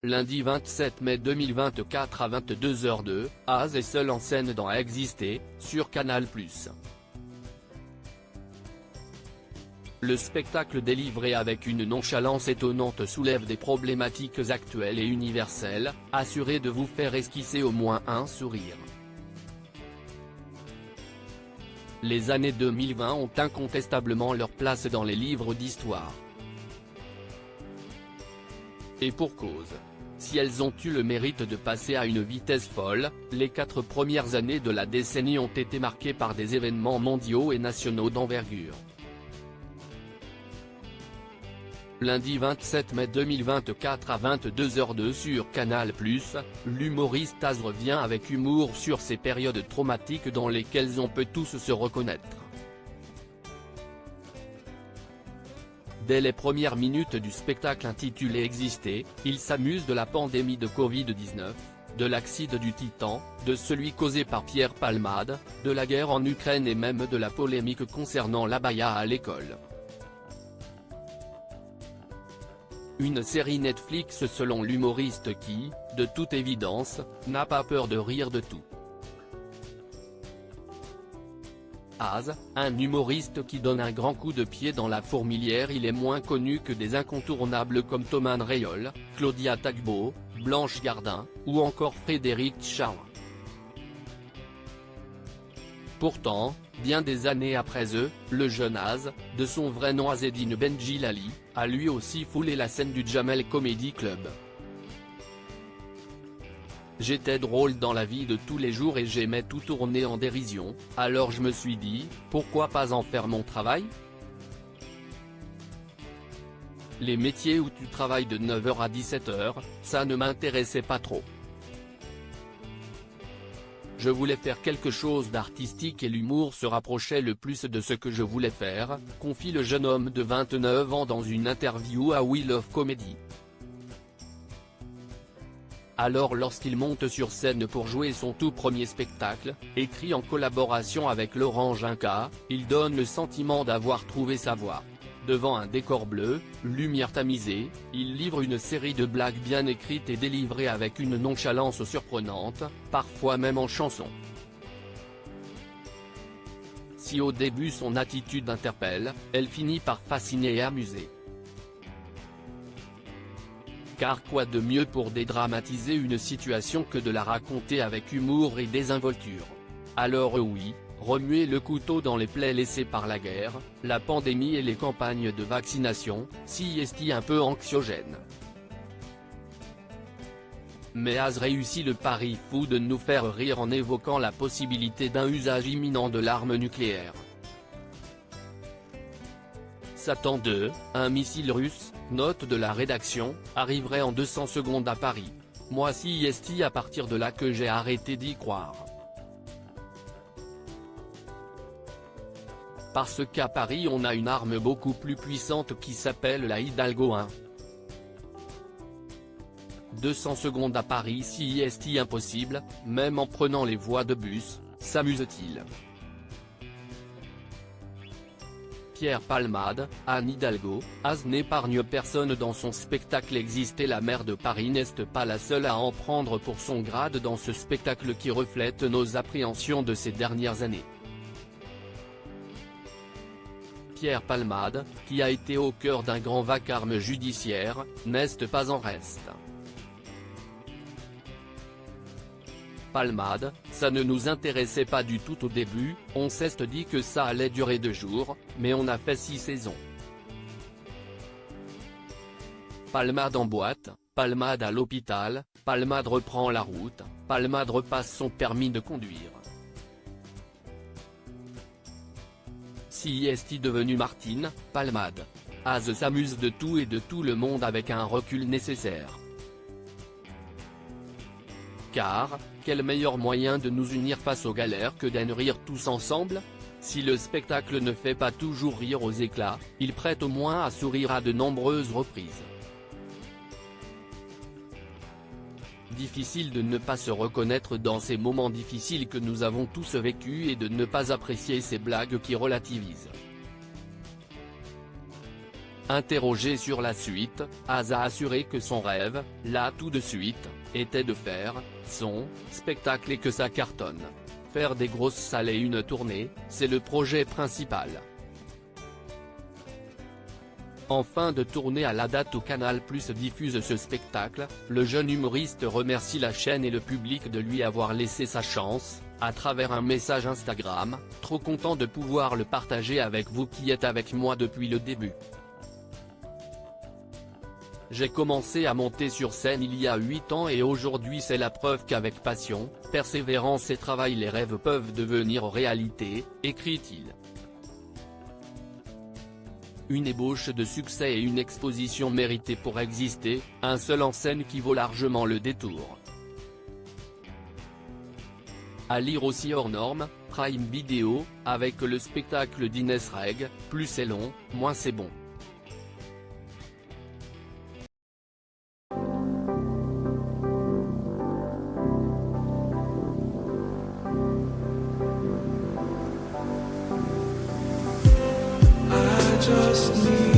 Lundi 27 mai 2024 à 22h02, Az est seul en scène dans À Exister, sur Canal+. Le spectacle délivré avec une nonchalance étonnante soulève des problématiques actuelles et universelles, assuré de vous faire esquisser au moins un sourire. Les années 2020 ont incontestablement leur place dans les livres d'histoire. Et pour cause. Si elles ont eu le mérite de passer à une vitesse folle, les 4 premières années de la décennie ont été marquées par des événements mondiaux et nationaux d'envergure. Lundi 27 mai 2024 à 22h02 sur Canal+, l'humoriste Az revient avec humour sur ces périodes traumatiques dans lesquelles on peut tous se reconnaître. Dès les premières minutes du spectacle intitulé Exister, il s'amuse de la pandémie de Covid-19, de l'accident du Titan, de celui causé par Pierre Palmade, de la guerre en Ukraine et même de la polémique concernant l'abaya à l'école. Une série Netflix selon l'humoriste qui, de toute évidence, n'a pas peur de rire de tout. Az, un humoriste qui donne un grand coup de pied dans la fourmilière. Il est moins connu que des incontournables comme Thomas Rayol, Claudia Tagbo, Blanche Gardin, ou encore Frédéric Chao. Pourtant, bien des années après eux, le jeune Az, de son vrai nom Azzedine Benjilali, a lui aussi foulé la scène du Jamel Comedy Club. J'étais drôle dans la vie de tous les jours et j'aimais tout tourner en dérision, alors je me suis dit, pourquoi pas en faire mon travail ? Les métiers où tu travailles de 9h à 17h, ça ne m'intéressait pas trop. Je voulais faire quelque chose d'artistique et l'humour se rapprochait le plus de ce que je voulais faire, confie le jeune homme de 29 ans dans une interview à We Love Comedy. Alors lorsqu'il monte sur scène pour jouer son tout premier spectacle, écrit en collaboration avec Laurent Ginca, il donne le sentiment d'avoir trouvé sa voie. Devant un décor bleu, lumière tamisée, il livre une série de blagues bien écrites et délivrées avec une nonchalance surprenante, parfois même en chanson. Si au début son attitude interpelle, elle finit par fasciner et amuser. Car quoi de mieux pour dédramatiser une situation que de la raconter avec humour et désinvolture. Alors oui, remuer le couteau dans les plaies laissées par la guerre, la pandémie et les campagnes de vaccination, si est un peu anxiogène. Mais Az réussit le pari fou de nous faire rire en évoquant la possibilité d'un usage imminent de l'arme nucléaire. Satan 2, un missile russe, note de la rédaction, arriverait en 200 secondes à Paris. Moi si est à partir de là que j'ai arrêté d'y croire. Parce qu'à Paris on a une arme beaucoup plus puissante qui s'appelle la Hidalgo 1. 200 secondes à Paris si est impossible, même en prenant les voies de bus, s'amuse-t-il. Pierre Palmade, Anne Hidalgo, Az n'épargne personne dans son spectacle Exister. La maire de Paris n'est pas la seule à en prendre pour son grade dans ce spectacle qui reflète nos appréhensions de ces dernières années. Pierre Palmade, qui a été au cœur d'un grand vacarme judiciaire, n'est pas en reste. Palmade, ça ne nous intéressait pas du tout au début, on s'est dit que ça allait durer 2 jours, mais on a fait 6 saisons. Palmade en boîte, Palmade à l'hôpital, Palmade reprend la route, Palmade repasse son permis de conduire. Si est devenu Martine, Palmade. Az s'amuse de tout et de tout le monde avec un recul nécessaire. Car, quel meilleur moyen de nous unir face aux galères que d'en rire tous ensemble ? Si le spectacle ne fait pas toujours rire aux éclats, il prête au moins à sourire à de nombreuses reprises. Difficile de ne pas se reconnaître dans ces moments difficiles que nous avons tous vécus et de ne pas apprécier ces blagues qui relativisent. Interrogé sur la suite, Az a assuré que son rêve, là tout de suite, était de faire son spectacle et que ça cartonne. Faire des grosses salles et une tournée, c'est le projet principal. En fin de tournée à la date où Canal+ diffuse ce spectacle, le jeune humoriste remercie la chaîne et le public de lui avoir laissé sa chance, à travers un message Instagram, « Trop content de pouvoir le partager avec vous qui êtes avec moi depuis le début. J'ai commencé à monter sur scène il y a 8 ans et aujourd'hui c'est la preuve qu'avec passion, persévérance et travail les rêves peuvent devenir réalité », écrit-il. Une ébauche de succès et une exposition méritée pour exister, un seul en scène qui vaut largement le détour. À lire aussi hors norme, Prime Video, avec le spectacle d'Inès Reg, « Plus c'est long, moins c'est bon ». Just need